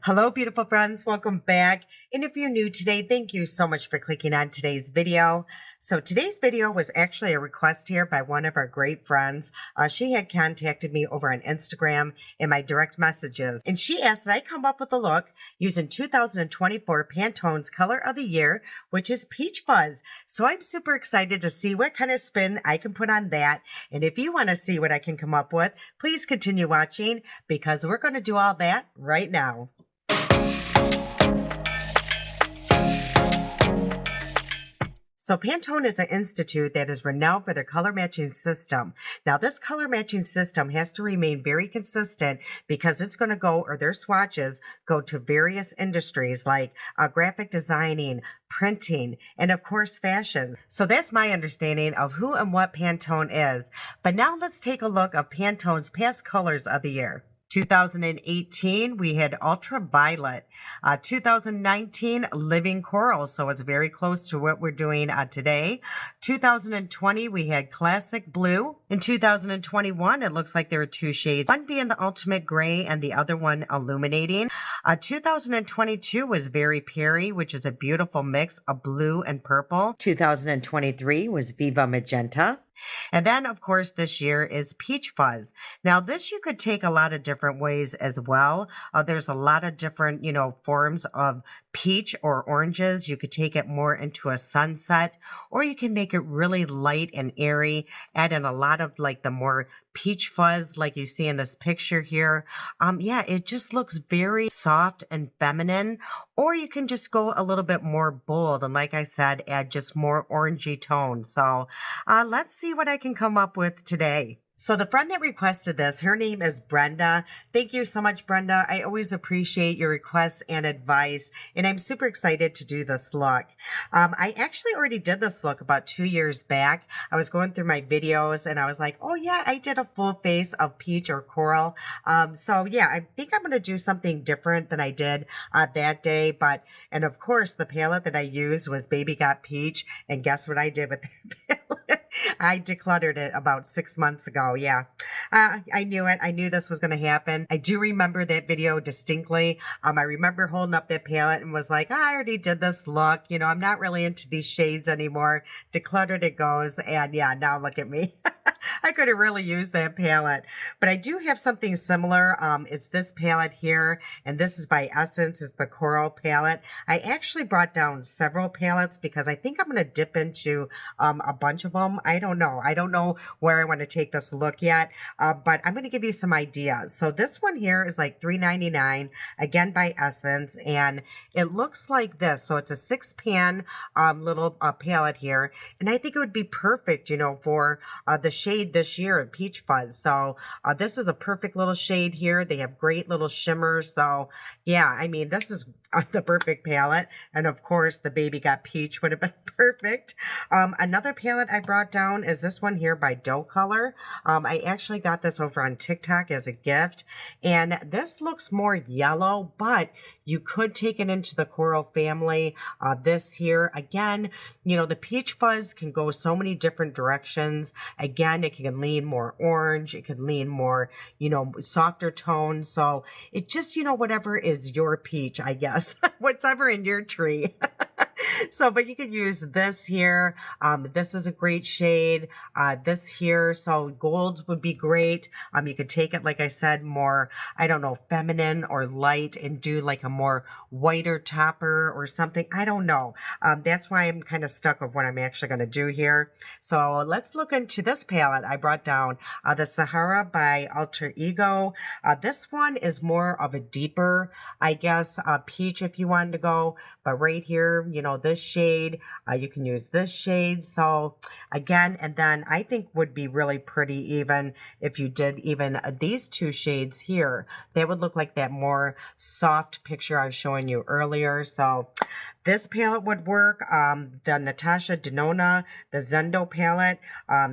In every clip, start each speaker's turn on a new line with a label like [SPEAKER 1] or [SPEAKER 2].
[SPEAKER 1] Hello, beautiful friends. Welcome back. And if you're new today, thank you so much for clicking on today's video. So today's video was actually a request here by one of our great friends. She had contacted me over on Instagram in my direct messages, and she asked that I come up with a look using 2024 Pantone's color of the year, which is Peach Fuzz. So I'm super excited to see what kind of spin I can put on that. And if you want to see what I can come up with, please continue watching because we're going to do all that right now. So Pantone is an institute that is renowned for their color matching system. Now this color matching system has to remain very consistent because it's going to go, or their swatches go to various industries like graphic designing, printing, and of course fashion. So that's my understanding of who and what Pantone is. But now let's take a look at Pantone's past colors of the year. 2018, we had Ultraviolet. 2019, Living Coral, so it's very close to what we're doing today. 2020, we had Classic Blue. In 2021, it looks like there were two shades, one being the Ultimate Gray and the other one Illuminating. 2022 was Very Perry, which is a beautiful mix of blue and purple. 2023 was Viva Magenta. And then, of course, this year is Peach Fuzz. Now, this you could take a lot of different ways as well. There's a lot of different, forms of peach or oranges. You could take it more into a sunset, or you can make it really light and airy, add in a lot of like the more peach fuzz like you see in this picture here. Yeah, it just looks very soft and feminine, or you can just go a little bit more bold. And like I said, add just more orangey tones. So let's see what I can come up with today. So the friend that requested this, her name is Brenda. Thank you so much, Brenda. I always appreciate your requests and advice, and I'm super excited to do this look. I actually already did this look about 2 years back. I was going through my videos, and I was like, oh yeah, I did a full face of peach or coral. So yeah, I think I'm going to do something different than I did that day. And of course, the palette that I used was Baby Got Peach, and guess what I did with that palette? I decluttered it about 6 months ago. Yeah, I knew it. I knew this was going to happen. I do remember that video distinctly. I remember holding up that palette and was like, I already did this look. I'm not really into these shades anymore. Decluttered it goes. And yeah, now look at me. I could have really used that palette. But I do have something similar. It's this palette here, and this is by Essence. It's the Coral palette. I actually brought down several palettes because I think I'm going to dip into a bunch of them. I don't know. I don't know where I want to take this look yet, but I'm going to give you some ideas. So this one here is like $3.99, again by Essence, and it looks like this. So it's a 6-pan little palette here, and I think it would be perfect, for the shade this year of Peach Fuzz. So this is a perfect little shade here. They have great little shimmers. So yeah, I mean, this is the perfect palette. And of course, the Baby Got Peach would have been perfect. Another palette I brought down is this one here by Doe Color. I actually got this over on TikTok as a gift. And this looks more yellow, but you could take it into the coral family. This here, again, the Peach Fuzz can go so many different directions. Again, it can lean more orange. It can lean more, softer tones. So it just, whatever is your peach, I guess. Whatever in your tree. So, but you could use this here. This is a great shade. This here, so golds would be great. You could take it, like I said, more, I don't know, feminine or light and do like a more whiter topper or something. I don't know. That's why I'm kind of stuck of what I'm actually going to do here. So let's look into this palette I brought down. The Sahara by Alter Ego. This one is more of a deeper, I guess, peach if you wanted to go. But right here, this shade, you can use this shade. So again, and then I think would be really pretty even if you did even these two shades here. They would look like that more soft picture I was showing you earlier. So This palette would work. The Natasha Denona, the Zendo palette.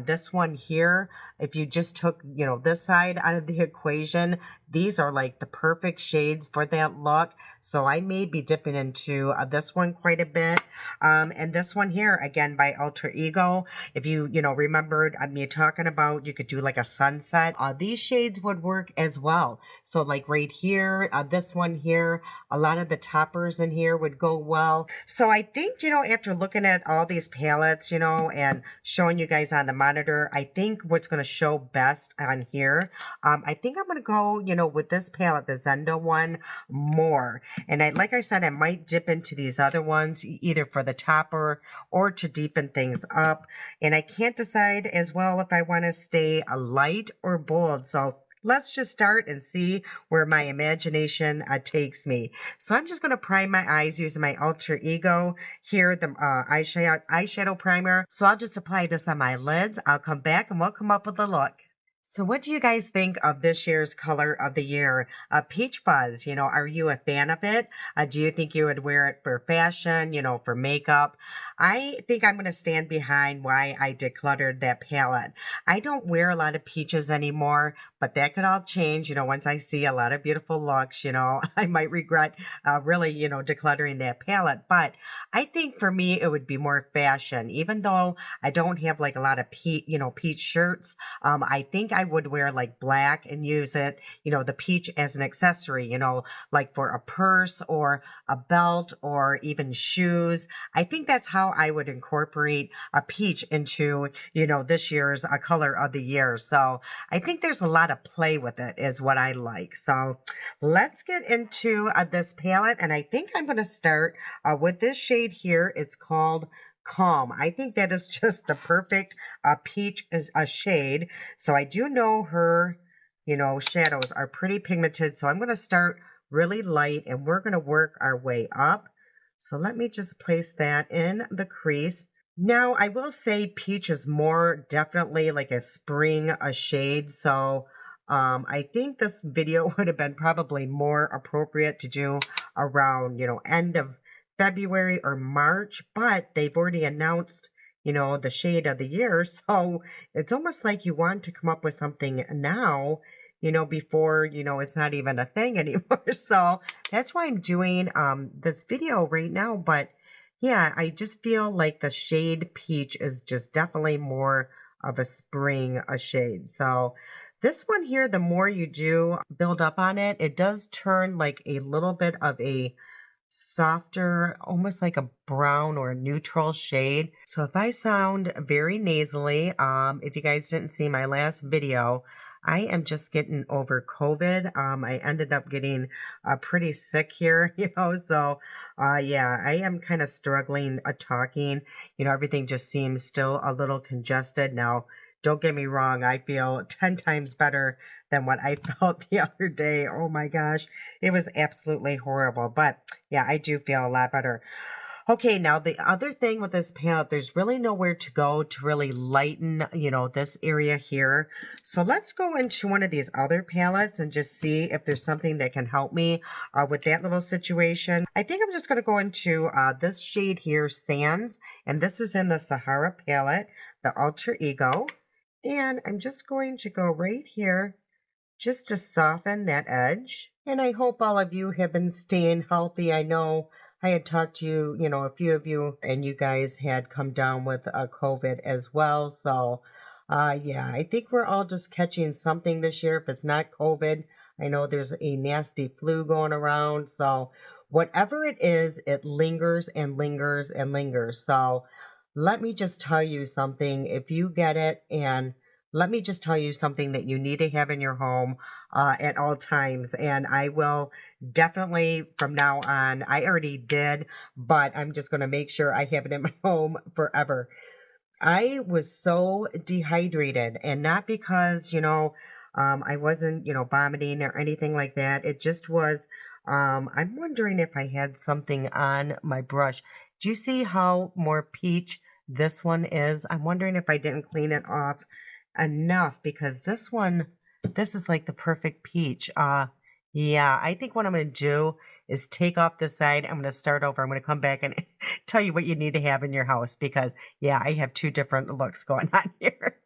[SPEAKER 1] This one here, if you just took, this side out of the equation, these are like the perfect shades for that look. So I may be dipping into this one quite a bit. And this one here, again, by Alter Ego. If you, remembered me talking about, you could do like a sunset. These shades would work as well. So like right here, this one here, a lot of the toppers in here would go well. So I think, after looking at all these palettes, and showing you guys on the monitor, I think what's going to show best on here, I think I'm going to go, with this palette, the Zendo one, more. And like I said, I might dip into these other ones, either for the topper or to deepen things up. And I can't decide as well if I want to stay a light or bold. So let's just start and see where my imagination takes me. So I'm just going to prime my eyes using my Alter Ego here, the eyeshadow primer. So I'll just apply this on my lids. I'll come back and we'll come up with a look. So what do you guys think of this year's color of the year? Peach Fuzz, are you a fan of it? Do you think you would wear it for fashion, for makeup? I think I'm going to stand behind why I decluttered that palette. I don't wear a lot of peaches anymore, but that could all change, once I see a lot of beautiful looks, I might regret really, decluttering that palette. But I think for me, it would be more fashion. Even though I don't have like a lot of peach shirts, I think I would wear like black and use it, the peach as an accessory, like for a purse or a belt or even shoes. I think that's how I would incorporate a peach into, this year's color of the year. So I think there's a lot of play with it is what I like. So let's get into this palette. And I think I'm going to start with this shade here. It's called Calm. I think that is just the perfect peach shade. So I do know her, shadows are pretty pigmented. So I'm going to start really light and we're going to work our way up. So let me just place that in the crease. Now I will say peach is more definitely like a spring shade. So I think this video would have been probably more appropriate to do around, end of February or March, but they've already announced, the shade of the year. So it's almost like you want to come up with something now, before, it's not even a thing anymore. So that's why I'm doing this video right now. But yeah, I just feel like the shade peach is just definitely more of a spring shade. So this one here, the more you do build up on it, it does turn like a little bit of a softer, almost like a brown or a neutral shade. So if I sound very nasally, if you guys didn't see my last video, I am just getting over COVID. I ended up getting pretty sick here, so yeah, I am kind of struggling talking. Everything just seems still a little congested. Now, don't get me wrong, I feel 10 times better than what I felt the other day. Oh my gosh, it was absolutely horrible. But yeah, I do feel a lot better. Okay, now the other thing with this palette, there's really nowhere to go to really lighten, this area here. So let's go into one of these other palettes and just see if there's something that can help me with that little situation. I think I'm just going to go into this shade here, Sands, and this is in the Sahara palette, the Alter Ego. And I'm just going to go right here just to soften that edge. And I hope all of you have been staying healthy. I know I had talked to you, a few of you, and you guys had come down with COVID as well. So, yeah, I think we're all just catching something this year. If it's not COVID, I know there's a nasty flu going around. So, whatever it is, it lingers and lingers and lingers. So, let me just tell you something. If you get it, and let me just tell you something that you need to have in your home at all times. And I will definitely from now on, I already did, but I'm just going to make sure I have it in my home forever. I was so dehydrated, and not because, I wasn't, vomiting or anything like that. It just was, I'm wondering if I had something on my brush. Do you see how more peach this one is? I'm wondering if I didn't clean it off enough, because this one, this is like the perfect peach. Yeah, I think what I'm going to do is take off this side. I'm going to start over. I'm going to come back and tell you what you need to have in your house because, yeah, I have two different looks going on here.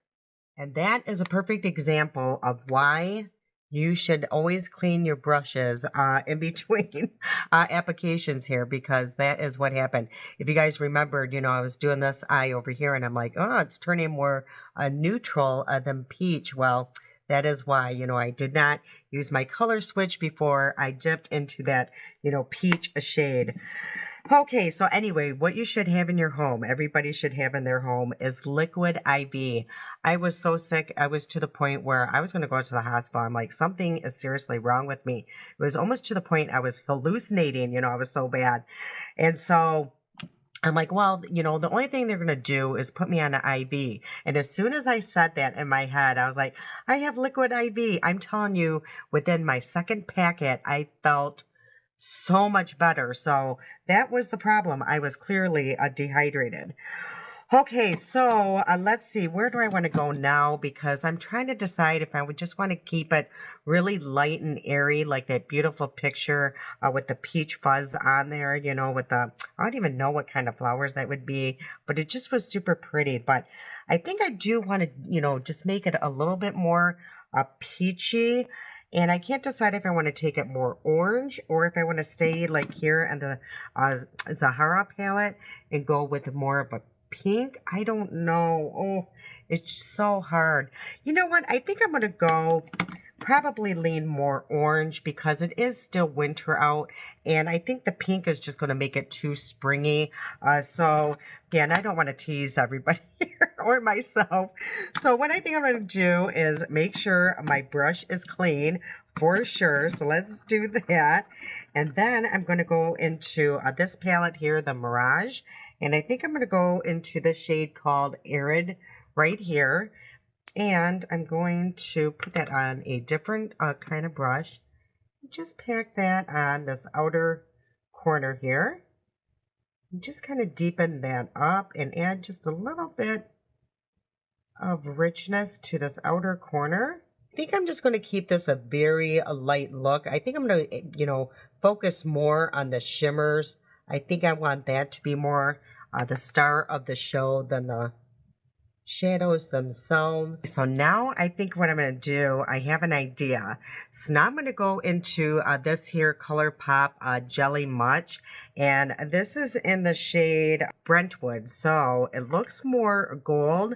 [SPEAKER 1] And that is a perfect example of why you should always clean your brushes in between applications here because that is what happened. If you guys remembered, I was doing this eye over here and I'm like, oh, it's turning more neutral than peach. Well, that is why, I did not use my color switch before I dipped into that, peach shade. Okay, so anyway, what you should have in your home, everybody should have in their home, is liquid IV. I was so sick, I was to the point where I was going to go to the hospital. I'm like, something is seriously wrong with me. It was almost to the point I was hallucinating, I was so bad. And so I'm like, well, the only thing they're going to do is put me on an IV. And as soon as I said that in my head, I was like, I have liquid IV. I'm telling you, within my second packet, I felt so much better. So that was the problem. I was clearly dehydrated. Okay, so let's see. Where do I want to go now? Because I'm trying to decide if I would just want to keep it really light and airy, like that beautiful picture with the peach fuzz on there, with the, I don't even know what kind of flowers that would be, but it just was super pretty. But I think I do want to, just make it a little bit more peachy. And I can't decide if I want to take it more orange or if I want to stay like here in the Zahara palette and go with more of a pink. I don't know. Oh, it's so hard. You know what? I think I'm going to go probably lean more orange because it is still winter out. And I think the pink is just going to make it too springy. So, yeah, and I don't want to tease everybody here or myself. So what I think I'm going to do is make sure my brush is clean for sure. So let's do that. And then I'm going to go into this palette here, the Mirage. And I think I'm going to go into the shade called Arid right here. And I'm going to put that on a different kind of brush. Just pack that on this outer corner here. Just kind of deepen that up and add just a little bit of richness to this outer corner. I think I'm just going to keep this a very light look. I think I'm going to, focus more on the shimmers. I think I want that to be more the star of the show than the shadows themselves. So now I think what I'm going to do, I have an idea. So now I'm going to go into this here ColourPop Jelly Much. And this is in the shade Brentwood. So it looks more gold.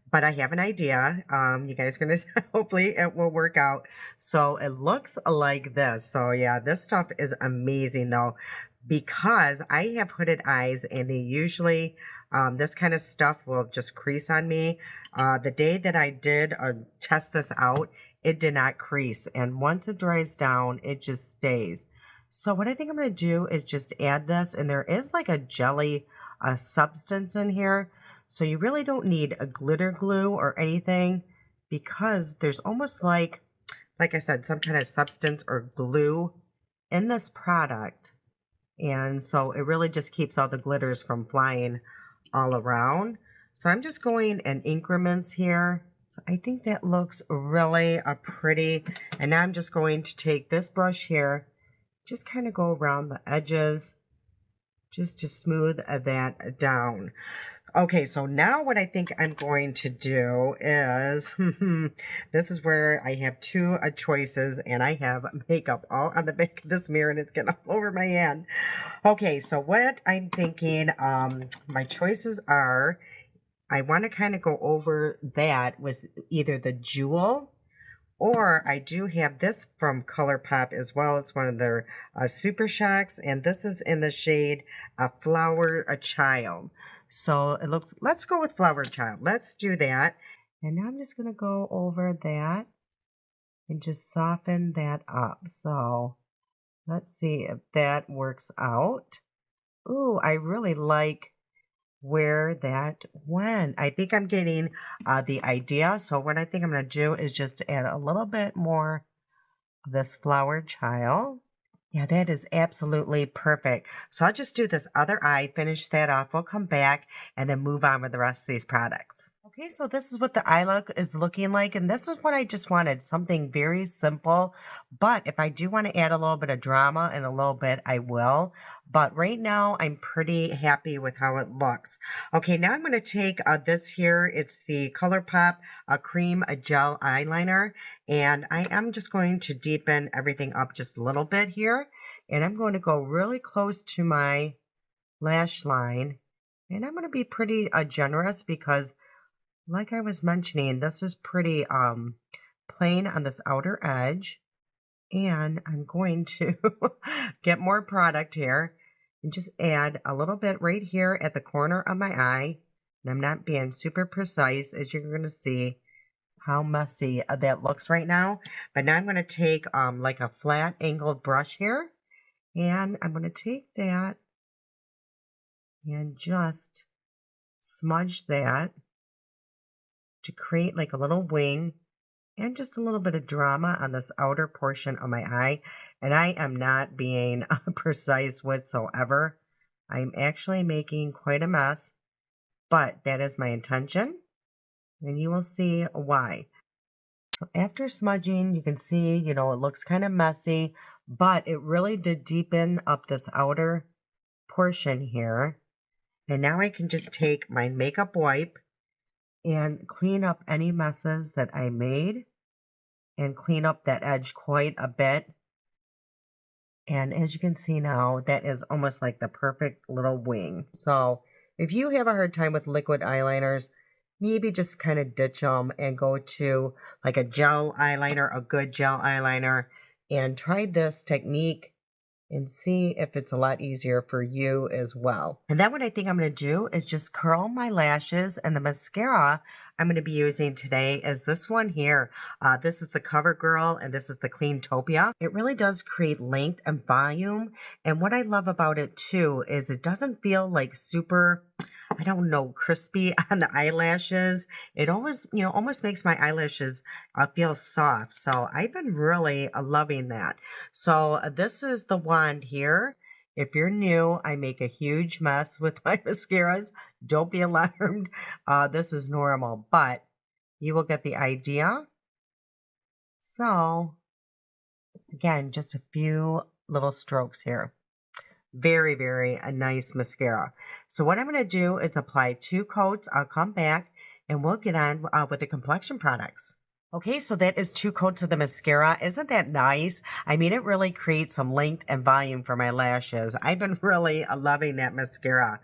[SPEAKER 1] But I have an idea. You guys are going to, hopefully it will work out. So it looks like this. So yeah, this stuff is amazing though, because I have hooded eyes and they usually, this kind of stuff will just crease on me. The day that I did test this out, it did not crease. And once it dries down, it just stays. So what I think I'm going to do is just add this. And there is like a jelly substance in here. So you really don't need a glitter glue or anything because there's almost like I said, some kind of substance or glue in this product. And so it really just keeps all the glitters from flying all around. So I'm just going in increments here. So I think that looks really pretty. And now I'm just going to take this brush here, just kind of go around the edges, just to smooth that down. Okay, so now what I think I'm going to do is, this is where I have two choices and I have makeup all on the back of this mirror and it's getting all over my hand. Okay, so what I'm thinking, my choices are, I want to kind of go over that with either the Jewel, or I do have this from ColourPop as well. It's one of their Super Shocks, and this is in the shade Flower Child. So it looks, let's go with Flower Child. Let's do that. And now I'm just going to go over that and just soften that up. So let's see if that works out. Ooh, I really like where that went. I think I'm getting the idea. So what I think I'm going to do is just add a little bit more of this Flower Child. Yeah, that is absolutely perfect. So I'll just do this other eye, finish that off. We'll come back and then move on with the rest of these products. Okay, so this is what the eye look is looking like, and this is what I just wanted, something very simple. But if I do want to add a little bit of drama in a little bit, I will. But right now, I'm pretty happy with how it looks. Okay, now I'm going to take this here. It's the ColourPop Cream Gel Eyeliner, and I am just going to deepen everything up just a little bit here. And I'm going to go really close to my lash line. And I'm going to be pretty generous because like I was mentioning, this is pretty plain on this outer edge. And I'm going to get more product here and just add a little bit right here at the corner of my eye. And I'm not being super precise, as you're going to see how messy that looks right now. But now I'm going to take like a flat angled brush here. And I'm going to take that and just smudge that to create like a little wing and just a little bit of drama on this outer portion of my eye. And I am not being precise whatsoever. I'm actually making quite a mess, but that is my intention, and you will see why. So after smudging, you can see, it looks kind of messy, but it really did deepen up this outer portion here. And now I can just take my makeup wipe and clean up any messes that I made and clean up that edge quite a bit. And as you can see now, that is almost like the perfect little wing. So if you have a hard time with liquid eyeliners, maybe just kind of ditch them and go to like a gel eyeliner, a good gel eyeliner, and try this technique and see if it's a lot easier for you as well. And then what I think I'm going to do is just curl my lashes, and the mascara I'm going to be using today is this one here. This is the CoverGirl, and this is the Cleantopia. It really does create length and volume, and what I love about it too is it doesn't feel like super, I don't know, crispy on the eyelashes. It always, almost makes my eyelashes feel soft. So I've been really loving that. So this is the wand here. If you're new, I make a huge mess with my mascaras. Don't be alarmed. This is normal, but you will get the idea. So again, just a few little strokes here. Very, very a nice mascara. So what I'm going to do is apply 2 coats. I'll come back and we'll get on with the complexion products. Okay, so that is 2 coats of the mascara. Isn't that nice? I mean, it really creates some length and volume for my lashes. I've been really loving that mascara.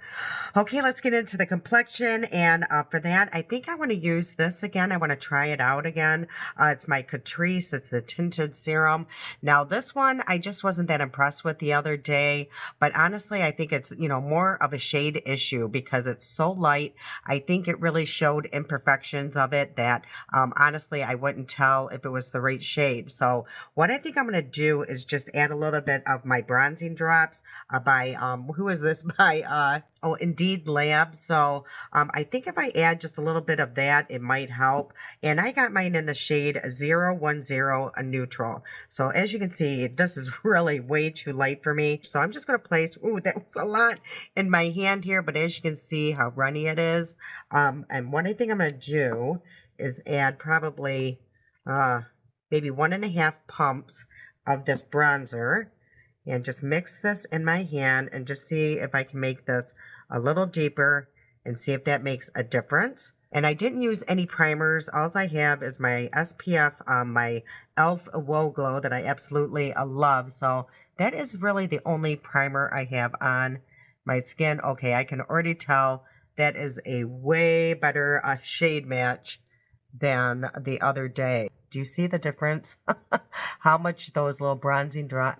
[SPEAKER 1] Okay, let's get into the complexion. And for that, I think I want to use this again. I want to try it out again. It's my Catrice. It's the tinted serum. Now, this one, I just wasn't that impressed with the other day. But honestly, I think it's, more of a shade issue because it's so light. I think it really showed imperfections of it that, honestly, I wouldn't tell if it was the right shade. So what I think I'm going to do is just add a little bit of my bronzing drops by, who is this? By, Indeed Lab. So I think if I add just a little bit of that, it might help. And I got mine in the shade 010 Neutral. So as you can see, this is really way too light for me. So I'm just going to place, ooh, that was a lot in my hand here, but as you can see how runny it is. And what I think I'm going to do is add probably maybe 1.5 pumps of this bronzer and just mix this in my hand and just see if I can make this a little deeper and see if that makes a difference. And I didn't use any primers. All I have is my SPF, my e.l.f. Whoa Glow that I absolutely love. So that is really the only primer I have on my skin. Okay, I can already tell that is a way better shade match than the other day. Do you see the difference? How much those little bronzing drops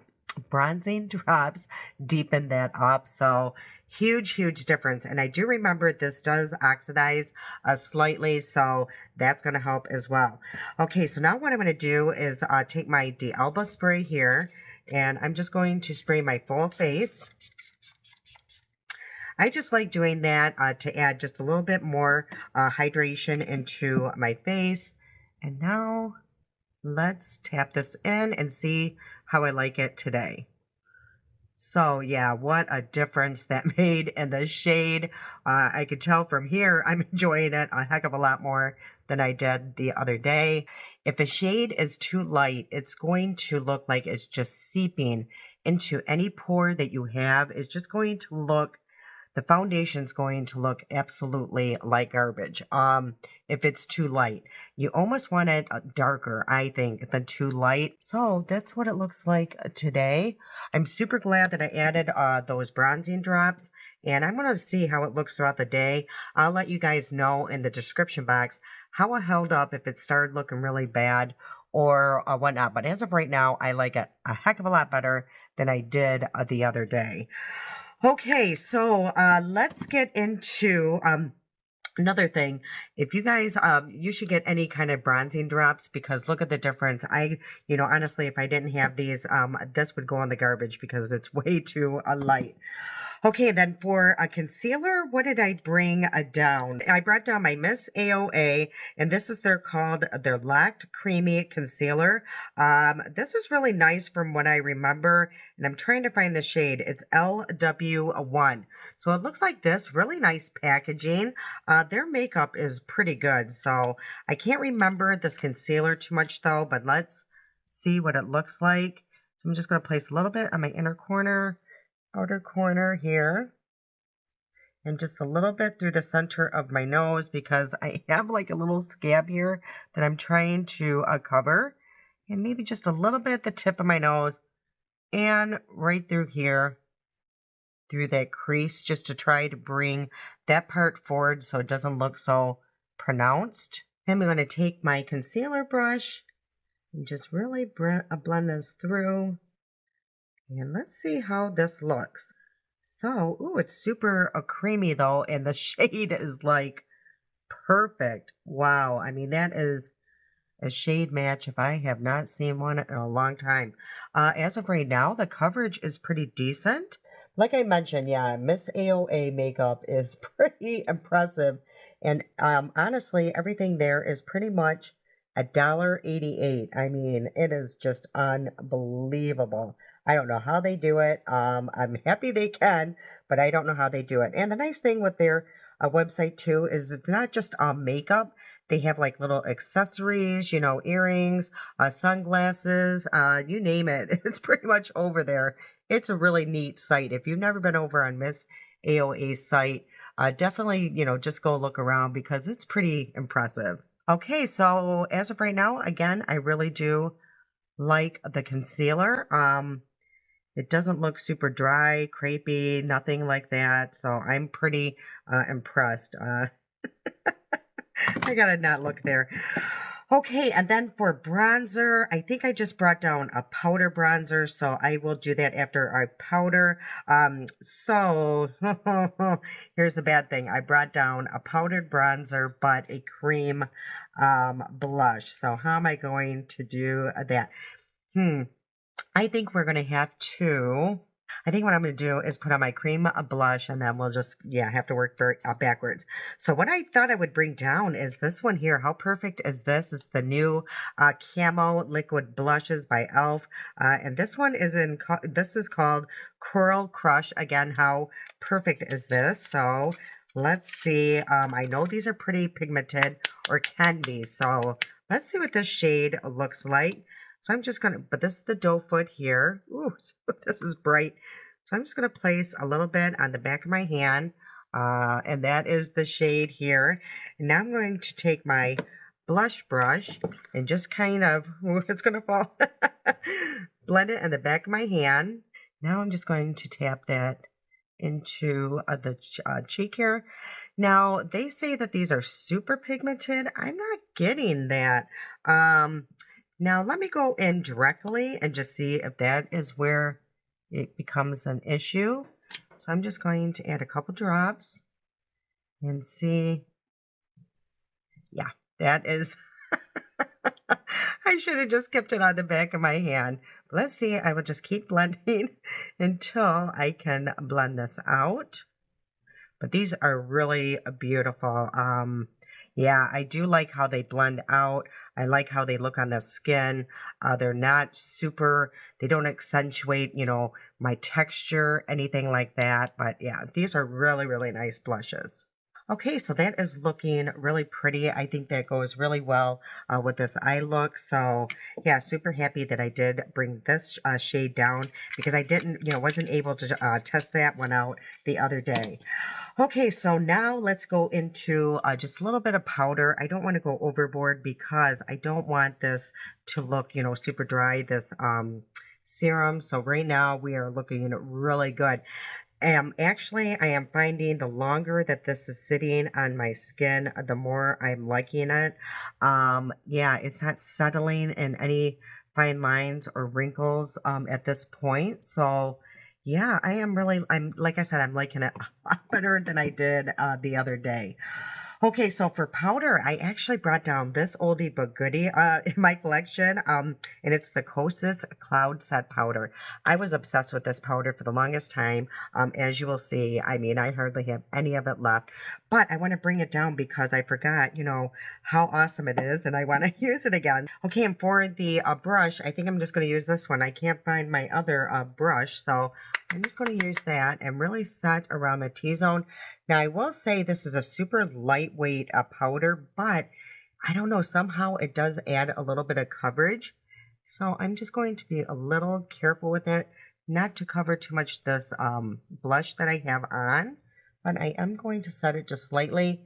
[SPEAKER 1] deepen that up. So huge difference. And I do remember this does oxidize slightly, so that's going to help as well. Okay, so now what I'm going to do is take my D'Alba spray here, and I'm just going to spray my full face. I just like doing that to add just a little bit more hydration into my face. And now let's tap this in and see how I like it today. So yeah, what a difference that made in the shade. I could tell from here I'm enjoying it a heck of a lot more than I did the other day. If a shade is too light, it's going to look like it's just seeping into any pore that you have. It's just going to look, the foundation's going to look absolutely like garbage. If it's too light, you almost want it darker, I think, than too light. So that's what it looks like today. I'm super glad that I added those bronzing drops, and I'm going to see how it looks throughout the day. I'll let you guys know in the description box how it held up, if it started looking really bad or whatnot. But as of right now, I like it a heck of a lot better than I did the other day. Okay, so let's get into another thing. If you guys, you should get any kind of bronzing drops, because look at the difference. Honestly, if I didn't have these, this would go in the garbage because it's way too light. Okay, then for a concealer, what did I bring down? I brought down my Miss AOA, and this is their Lacked Creamy Concealer. This is really nice from what I remember, and I'm trying to find the shade. It's LW1. So it looks like this, really nice packaging. Their makeup is pretty good, so I can't remember this concealer too much though, but let's see what it looks like. So I'm just going to place a little bit on my inner corner, outer corner here, and just a little bit through the center of my nose, because I have like a little scab here that I'm trying to cover, and maybe just a little bit at the tip of my nose and right through here, through that crease, just to try to bring that part forward so it doesn't look so pronounced. And I'm going to take my concealer brush and just really blend this through. And let's see how this looks. So, ooh, it's super creamy though, and the shade is like perfect. Wow, I mean, that is a shade match if I have not seen one in a long time. As of right now, the coverage is pretty decent. Like I mentioned, yeah, Miss AOA makeup is pretty impressive. And honestly, everything there is pretty much $1.88. I mean, it is just unbelievable. I don't know how they do it. I'm happy they can, but I don't know how they do it. And the nice thing with their website too is it's not just makeup. They have like little accessories, earrings, sunglasses, you name it. It's pretty much over there. It's a really neat site. If you've never been over on Miss AOA's site, definitely, just go look around because it's pretty impressive. Okay, so as of right now, again, I really do like the concealer. It doesn't look super dry, crepey, nothing like that. So I'm pretty impressed. I gotta not look there. Okay, and then for bronzer, I think I just brought down a powder bronzer, so I will do that after I powder. So here's the bad thing. I brought down a powdered bronzer, but a cream blush. So how am I going to do that? I think we're going to have to... I think what I'm going to do is put on my cream blush, and then we'll just, have to work backwards. So what I thought I would bring down is this one here. How perfect is this? It's the new Camo Liquid Blushes by e.l.f. And this one is this is called Coral Crush. Again, how perfect is this? So let's see. I know these are pretty pigmented, or can be. So let's see what this shade looks like. So I'm just going to, but this is the doe foot here. Ooh, this is bright. So I'm just going to place a little bit on the back of my hand. And that is the shade here. And now I'm going to take my blush brush and just kind of, it's going to fall, blend it in the back of my hand. Now I'm just going to tap that into the cheek here. Now, they say that these are super pigmented. I'm not getting that. Now, let me go in directly and just see if that is where it becomes an issue. So I'm just going to add a couple drops and see. Yeah, that is... I should have just kept it on the back of my hand. Let's see. I will just keep blending until I can blend this out. But these are really beautiful. Yeah, I do like how they blend out. I like how they look on the skin. They're not super, they don't accentuate, you know, my texture, anything like that. But yeah, these are really, really nice blushes. Okay, so that is looking really pretty. I think that goes really well with this eye look. So yeah, super happy that I did bring this shade down because I didn't, you know, wasn't able to test that one out the other day. Okay, so now let's go into just a little bit of powder. I don't want to go overboard because I don't want this to look, you know, super dry, this serum. So right now we are looking really good. I am finding the longer that this is sitting on my skin, the more I'm liking it. Yeah, it's not settling in any fine lines or wrinkles at this point. So yeah, I'm like I said, I'm liking it a lot better than I did the other day. Okay, so for powder, I actually brought down this oldie but goodie in my collection, and it's the Kosas Cloud Set Powder. I was obsessed with this powder for the longest time. As you will see, I mean, I hardly have any of it left, but I want to bring it down because I forgot, you know, how awesome it is, and I want to use it again. Okay, and for the brush, I think I'm just going to use this one. I can't find my other brush, so I'm just going to use that and really set around the T-zone. Now, I will say this is a super lightweight powder, but I don't know, somehow it does add a little bit of coverage. So I'm just going to be a little careful with it, not to cover too much this blush that I have on, but I am going to set it just slightly.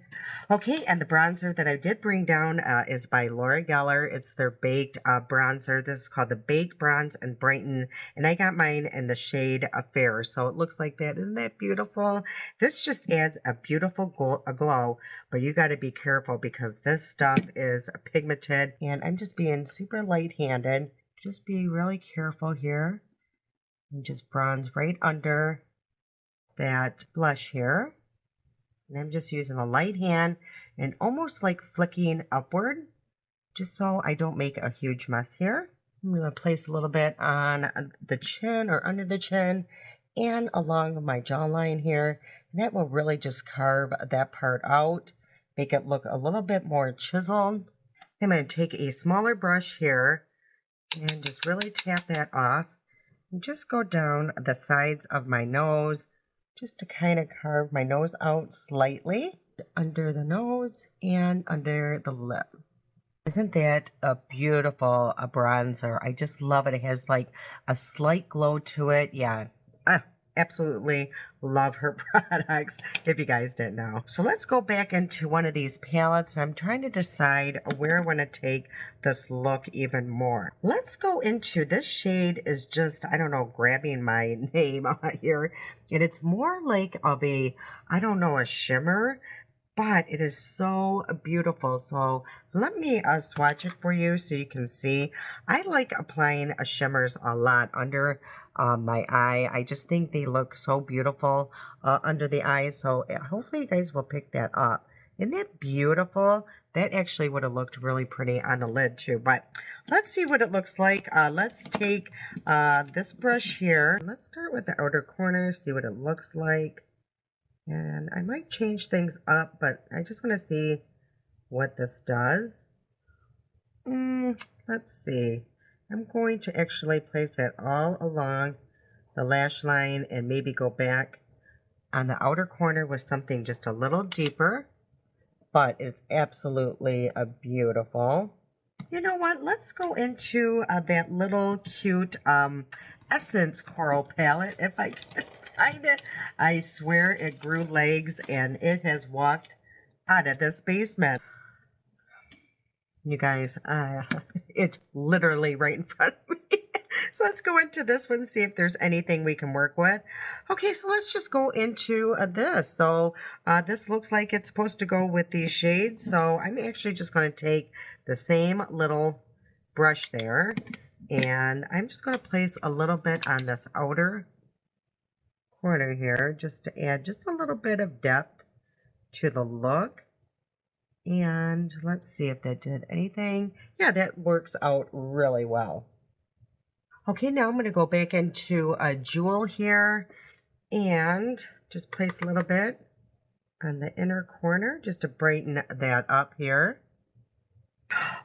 [SPEAKER 1] Okay, and the bronzer that I did bring down is by Laura Geller. It's their baked bronzer. This is called the Baked Bronze and Brighten, and I got mine in the shade Fair, so it looks like that. Isn't that beautiful? This just adds a beautiful glow, but you got to be careful because this stuff is pigmented, and I'm just being super light-handed. Just be really careful here, and just bronze right under that blush here. And I'm just using a light hand and almost like flicking upward, just so I don't make a huge mess here. I'm going to place a little bit on the chin or under the chin and along my jawline here. And that will really just carve that part out, make it look a little bit more chiseled. I'm going to take a smaller brush here and just really tap that off and just go down the sides of my nose, just to kind of carve my nose out slightly under the nose and under the lip. Isn't that a beautiful bronzer? I just love it. It has like a slight glow to it. Yeah, absolutely love her products, if you guys didn't know. So let's go back into one of these palettes, and I'm trying to decide where I want to take this look even more. Let's go into this shade is just, I don't know, grabbing my name here, and it's more like of a, I don't know, a shimmer, but it is so beautiful. So let me swatch it for you so you can see. I like applying shimmers a lot under my eye. I just think they look so beautiful under the eye. So hopefully you guys will pick that up. Isn't that beautiful? That actually would have looked really pretty on the lid too. But let's see what it looks like. Let's take this brush here. Let's start with the outer corner, see what it looks like. And I might change things up, but I just want to see what this does. Let's see. I'm going to actually place that all along the lash line and maybe go back on the outer corner with something just a little deeper, but it's absolutely beautiful. You know what? Let's go into that little cute Essence Coral palette if I can find it. I swear it grew legs and it has walked out of this basement. You guys, it's literally right in front of me. So let's go into this one, see if there's anything we can work with. Okay, so let's just go into this. So this looks like it's supposed to go with these shades. So I'm actually just going to take the same little brush there, and I'm just going to place a little bit on this outer corner here just to add just a little bit of depth to the look. And let's see if that did anything. Yeah, that works out really well. Okay, now I'm going to go back into a jewel here and just place a little bit on the inner corner just to brighten that up here.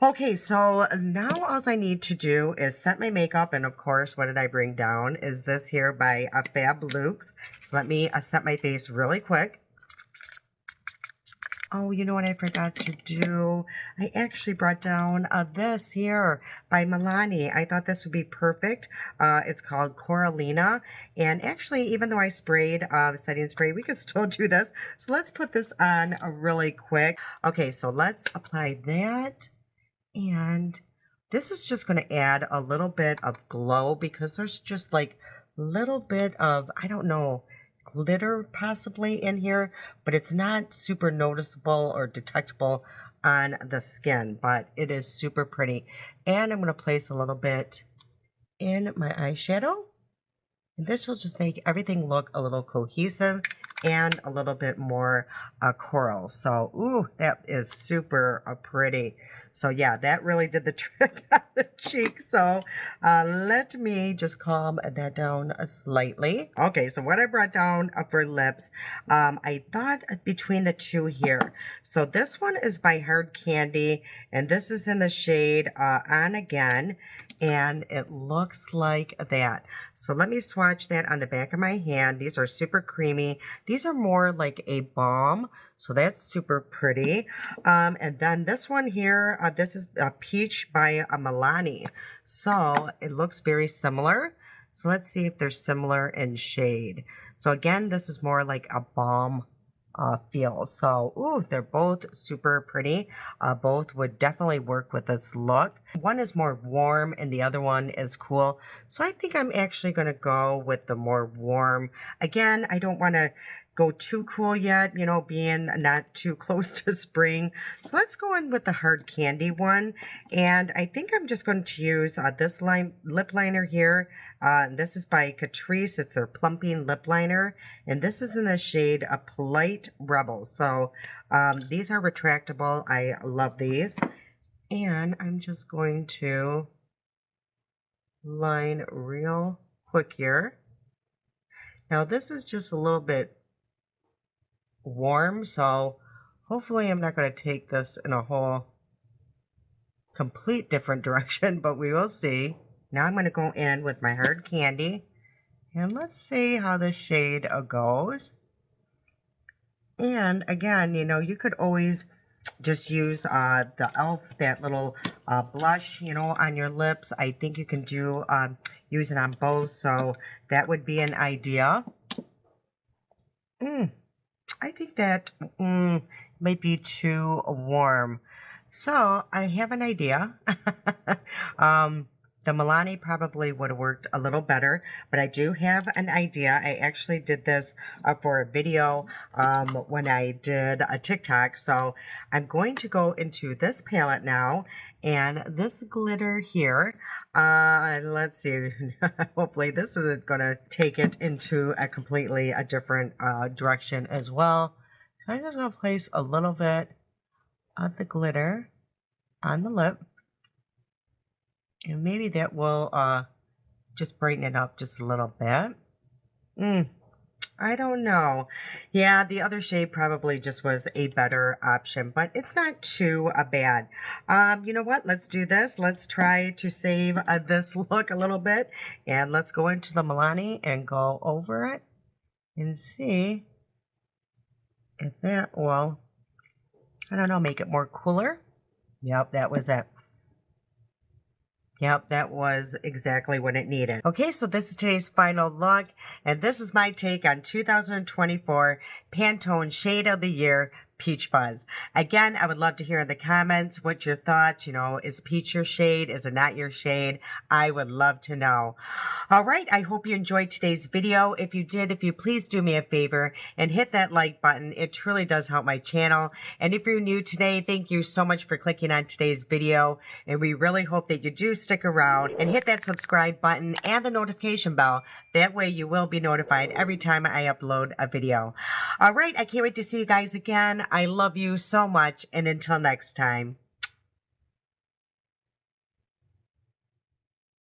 [SPEAKER 1] Okay, so now all I need to do is set my makeup. And of course, what did I bring down is this here by Fab Lukes. So let me set my face really quick. Oh, you know what I forgot to do? I actually brought down this here by Milani. I thought this would be perfect. It's called Coralina. And actually, even though I sprayed setting spray, we could still do this. So let's put this on really quick. Okay, so let's apply that. And this is just going to add a little bit of glow because there's just like a little bit of, I don't know, glitter possibly in here, but it's not super noticeable or detectable on the skin, but it is super pretty. And I'm going to place a little bit in my eyeshadow. And this will just make everything look a little cohesive and a little bit more coral. So, ooh, that is super pretty. So, yeah, that really did the trick on the cheek. So, let me just calm that down slightly. Okay, so what I brought down for lips, I thought between the two here. So, this one is by Hard Candy, and this is in the shade On Again. And it looks like that. So let me swatch that on the back of my hand. These are super creamy. These are more like a balm. So that's super pretty. And then this one here, this is a Peach by Milani. So it looks very similar. So let's see if they're similar in shade. So again, this is more like a balm feel. So, ooh, they're both super pretty. Both would definitely work with this look. One is more warm and the other one is cool. So I think I'm actually going to go with the more warm. Again, I don't want to go too cool yet, you know, being not too close to spring. So let's go in with the Hard Candy one. And I think I'm just going to use this lip liner here. This is by Catrice. It's their plumping lip liner. And this is in the shade a Polite Rebel. So these are retractable. I love these. And I'm just going to line real quick here. Now this is just a little bit warm, so hopefully I'm not going to take this in a whole complete different direction, but we will see. Now I'm going to go in with my Hard Candy, and let's see how the shade goes. And again, you know, you could always just use the e.l.f., that little blush, you know, on your lips. I think you can do use it on both, so that would be an idea. I think that might be too warm. So I have an idea. The Milani probably would have worked a little better, but I do have an idea. I actually did this for a video when I did a TikTok. So I'm going to go into this palette now, and this glitter here. Let's see. Hopefully this isn't going to take it into a completely different direction as well. So I'm just going to place a little bit of the glitter on the lip. And maybe that will just brighten it up just a little bit. I don't know. Yeah, the other shade probably just was a better option, but it's not too bad. You know what? Let's do this. Let's try to save this look a little bit. And let's go into the Milani and go over it and see if that will, I don't know, make it more cooler. Yep, that was it. Yep, that was exactly what it needed. Okay, so this is today's final look, and this is my take on 2024 Pantone Shade of the Year Peach Fuzz. Again, I would love to hear in the comments what your thoughts, you know, is peach your shade? Is it not your shade? I would love to know. All right, I hope you enjoyed today's video. If you did, if you please do me a favor and hit that like button. It truly does help my channel. And if you're new today, thank you so much for clicking on today's video. And we really hope that you do stick around and hit that subscribe button and the notification bell. That way you will be notified every time I upload a video. All right, I can't wait to see you guys again. I love you so much, and until next time.